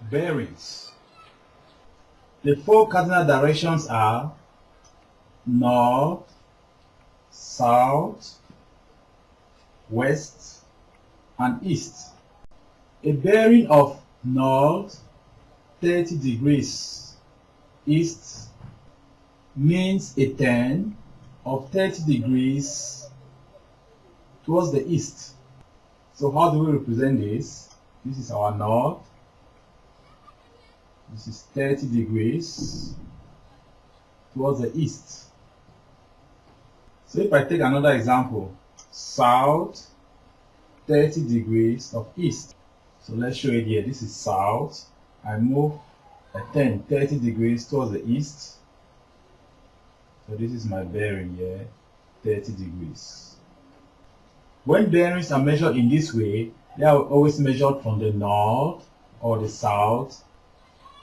Bearings. The four cardinal directions are north, south, west, and east. A bearing of north 30 degrees east means a turn of 30 degrees towards the east. So how do we represent this? This is our north. This is 30 degrees towards the east. So if I take another example, south 30 degrees of east. So let's show it here. This is south. I move a turn 30 degrees towards the east. So this is my bearing here, 30 degrees. When bearings are measured in this way, they are always measured from the north or the south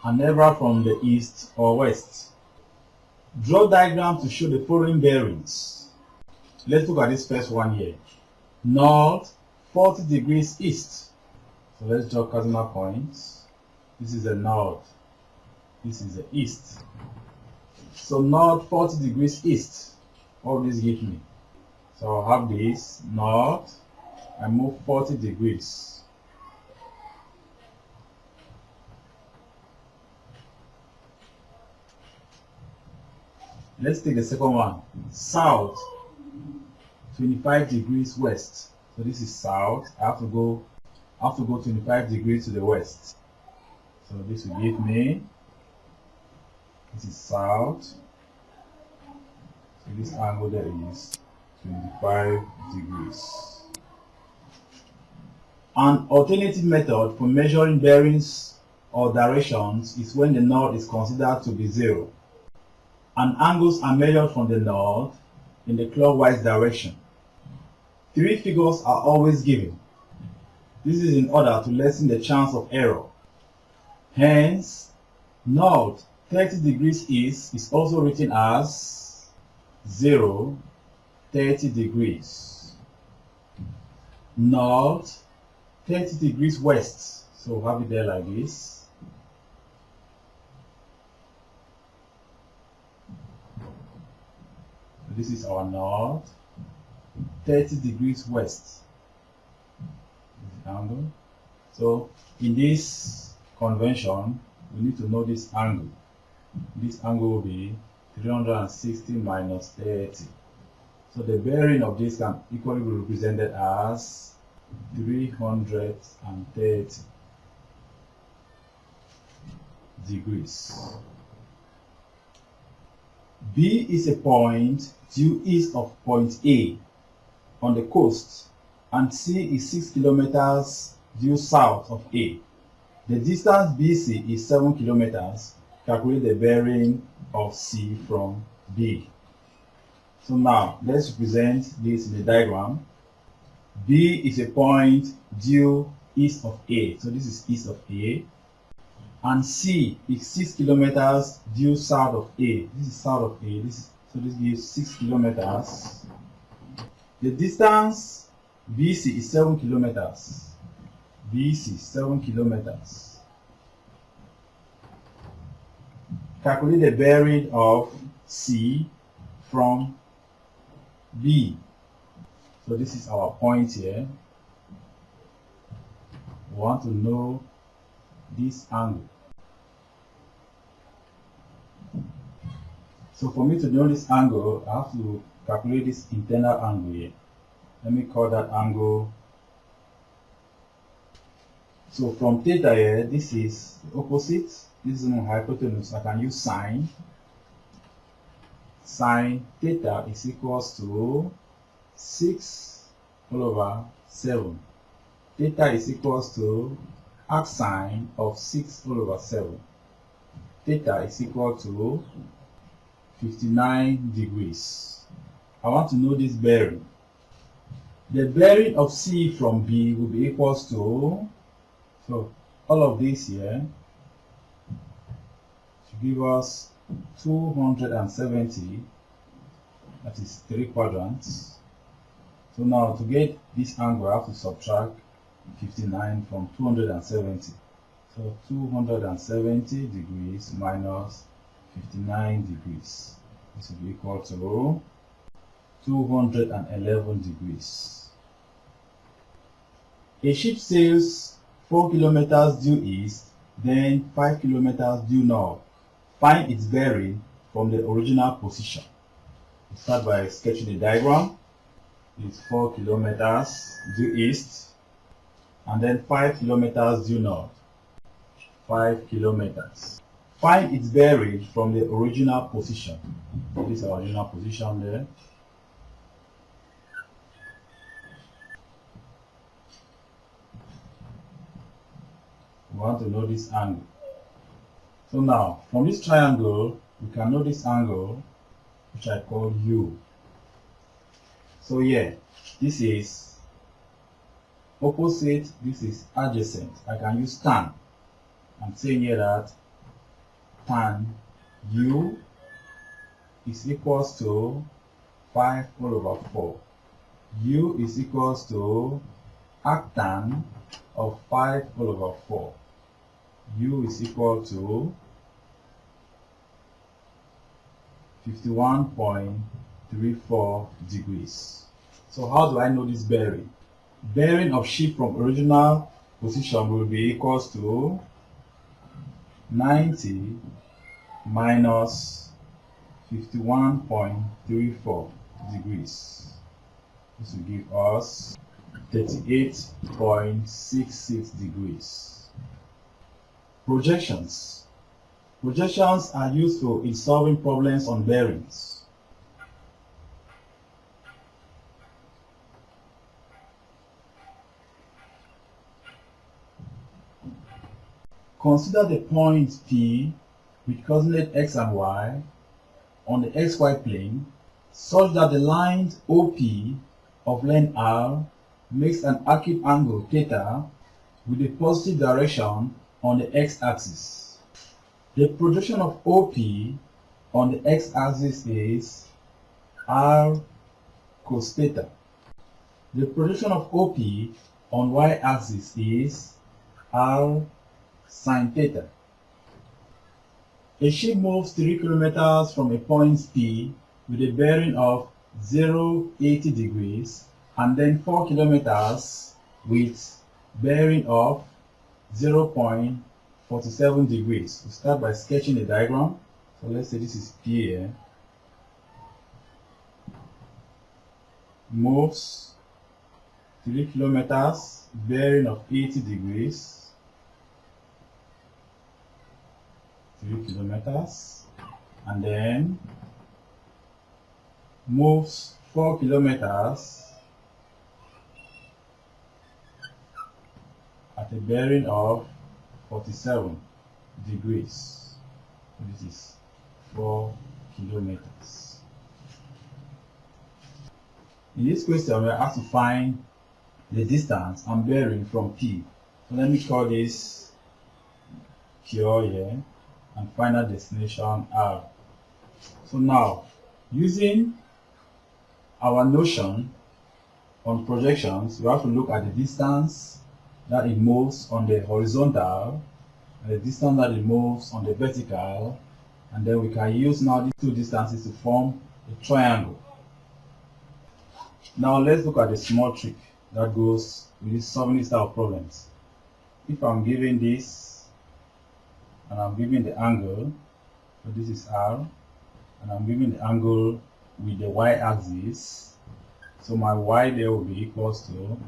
and never from the east or west. Draw diagram to show the following bearings. Let's look at this first one here. North 40 degrees east. So let's draw cardinal points. This is the north. This is the east. So north 40 degrees east. What will this give me? So I'll have this north. I move 40 degrees. Let's take the second one. South 25 degrees west. So this is south. I have to go 25 degrees to the west. So this will give me, this is south. So this angle there is 25 degrees. An alternative method for measuring bearings or directions is when the north is considered to be 0 and angles are measured from the north in the clockwise direction. 3 figures are always given. This is in order to lessen the chance of error. Hence, north 30 degrees east is also written as 0, 30 degrees. North 30 degrees west. So have it there like this. This is our north. 30 degrees west. Angle. So in this convention, we need to know this angle. This angle will be 360 minus 30. So the bearing of this can equally be represented as 330 degrees. B is a point due east of point A on the coast, and C is 6 kilometers due south of A. The distance BC is 7 kilometers. Calculate the bearing of C from B. So now let's represent this in the diagram. B is a point due east of A. So this is east of A. And C is 6 kilometers due south of A. This is south of A. So this gives 6 kilometers. The distance BC is 7 kilometers. BC 7 kilometers. Calculate the bearing of C from B. So this is our point here. We want to know this angle. So for me to know this angle, I have to calculate this internal angle here. Let me call that angle. So from theta here, this is the opposite. This is my hypotenuse. I can use sine. Sine theta is equals to 6 all over 7. Theta is equals to arcsine of 6 all over 7. Theta is equal to 59 degrees. I want to know this bearing. The bearing of C from B will be equals to, so all of this here should give us 270, that is 3 quadrants. So now to get this angle, I have to subtract 59 from 270. So So 270 degrees minus 59 degrees. This will be equal to 211 degrees. A ship sails 4 kilometers due east, then 5 kilometers due north. Find its bearing from the original position. We start by sketching the diagram. It's 4 kilometers due east, and then 5 kilometers due north. 5 kilometers. Find its bearing from the original position. So this is our original position there. We want to know this angle. So now, from this triangle, we can know this angle, which I call U. So yeah, this is opposite, this is adjacent. I can use tan. I'm saying here that tan U is equals to 5 all over 4. U is equals to arctan of 5 all over 4. U is equal to 51.34 degrees. So how do I know this bearing? Bearing of ship from original position will be equals to 90 minus 51.34 degrees. This will give us 38.66 degrees. Projections. Projections are useful in solving problems on bearings. Consider the point P with coordinate x and y on the xy plane such that the lines OP of length R makes an acute angle theta with a positive direction on the x-axis. The projection of OP on the x-axis is R cos theta. The projection of OP on y-axis is R sin theta. A ship moves 3 kilometers from a point P with a bearing of 080 degrees and then 4 kilometers with bearing of 0.47 degrees. We start by sketching a diagram. So let's say this is P here. Moves 3 kilometers, bearing of 80 degrees. 3 kilometers, and then moves 4 kilometers at a bearing of 47 degrees. So this is 4 kilometers. In this question, we are asked to find the distance and bearing from P. So let me call this Q here and final destination R. So now, using our notion on projections, we have to look at the distance that it moves on the horizontal and the distance that it moves on the vertical, and then we can use now these two distances to form a triangle. Now let's look at the small trick that goes with this solving this type of problems. If I'm given this and I'm giving the angle, so this is R, and I'm giving the angle with the y-axis, so my y there will be equals to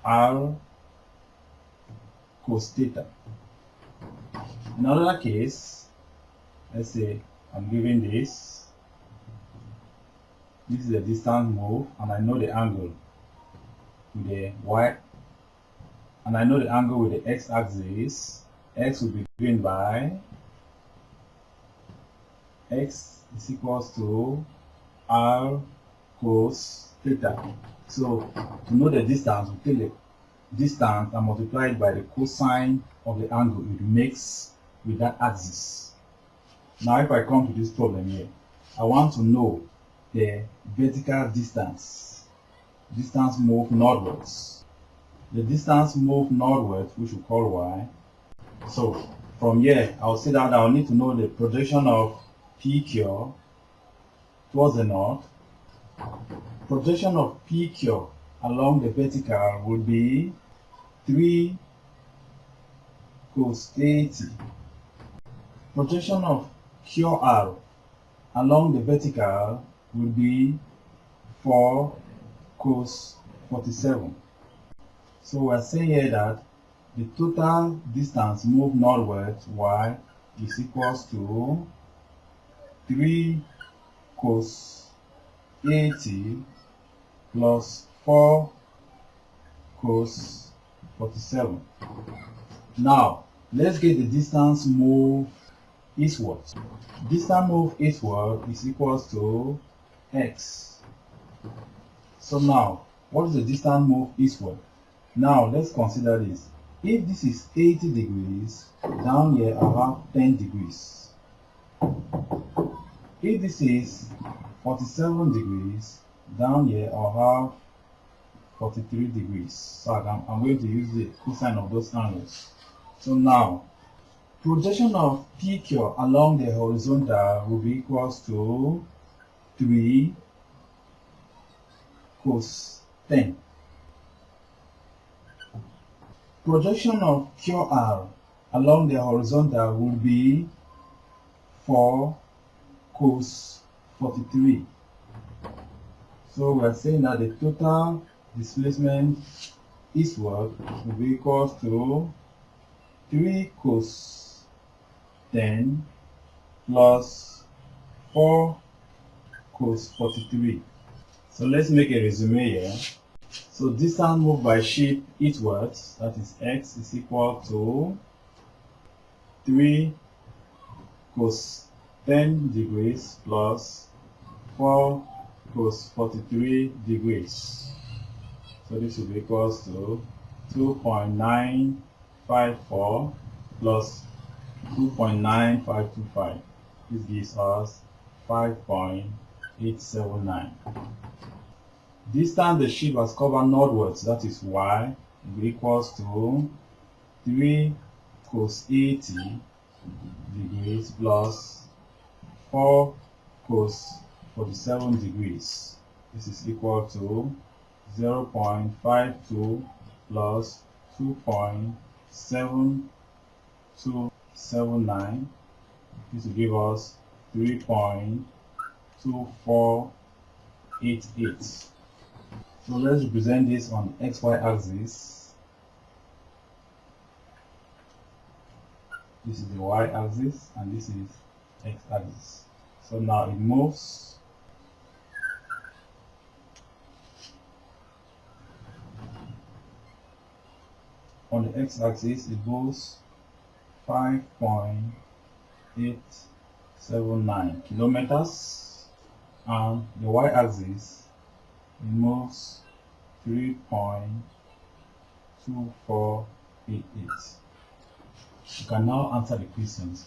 R cos theta. In another case, let's say I'm giving this is the distance moved, and I know the angle with the y, and I know the angle with the x-axis. X will be given by x is equals to R cos theta. So to know the distance, we take the distance and multiply it by the cosine of the angle it makes with that axis. Now if I come to this problem here, I want to know the vertical distance moved northwards. the distance moved northward, which we call y. So from here, I'll say that I'll need to know the projection of PQ towards the north. Projection of PQ along the vertical would be 3 cos 80. Projection of QR along the vertical would be 4 cos 47. So we're saying here that the total distance moved northward, y, is equals to 3 cos 80 plus 4 cos 47. Now, let's get the distance moved eastward. Distance moved eastward is equals to x. So now, what is the distance moved eastward? Now, let's consider this. If this is 80 degrees, down here I have 10 degrees. If this is 47 degrees, down here I'll have 43 degrees. So I'm going to use the cosine of those angles. So now, projection of PQ along the horizontal will be equals to 3 cos 10. Projection of QR along the horizontal will be 4 cos 43. So we are saying that the total displacement eastward will be equal to 3 cos 10 plus 4 cos 43. So let's make a resume here. So distance moved by ship eastwards, that is x, is equal to 3 cos 10 degrees plus 4 cos 43 degrees. So this will be equals to 2.954 plus 2.9525. This gives us 5.879. Distance the ship has covered northwards, that is y, will be equals to 3 cos 80 degrees plus 4 cos 47 degrees. This is equal to 0.52 plus 2.7279. This will give us 3.2488. So let's represent this on xy axis. This is the y axis and this is x axis. So now it moves on the x axis, it goes 5.879 kilometers, and the y axis, it moves 3.2488. You can now answer the questions.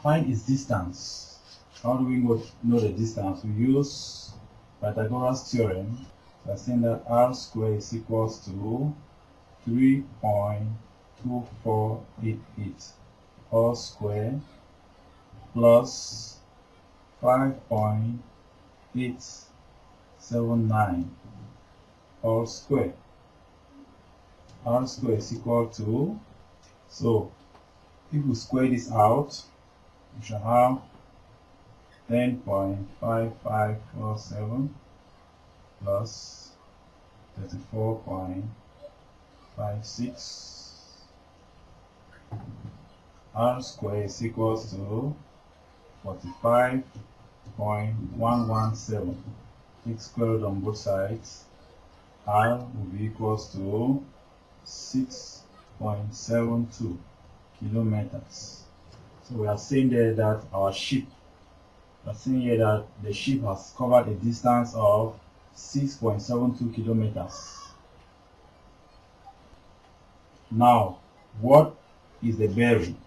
Find its distance. How do we know the distance? We use Pythagoras theorem. So I saying that r squared is equals to 3.2488 all square plus 5.879 all square. R square is equal to, so if we square this out, we shall have 10.5547 plus 34.56. R square is equals to 45.117. Take square root on both sides. R will be equals to 6.72 kilometers. So we are saying there that our ship, we are saying here that the ship has covered a distance of 6.72 kilometers. Now, what is the bearing?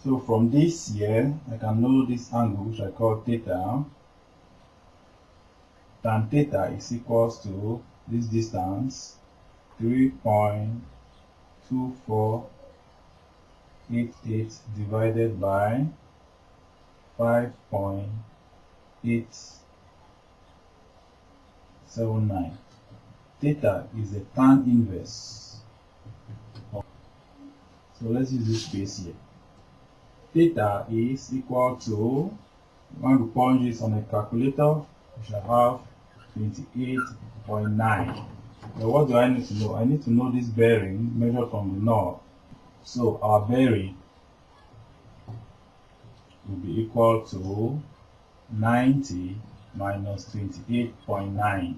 So from this here, I can know this angle, which I call theta. Tan theta is equals to this distance 3.2488 divided by 5.879. Theta is the tan inverse. So let's use this space here. Theta is equal to, when we punch this on a calculator, we shall have 28.9. Now what do I need to know? I need to know this bearing measured from the north. So our bearing will be equal to 90 minus 28.9,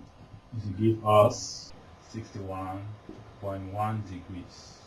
which will give us 61.1 degrees.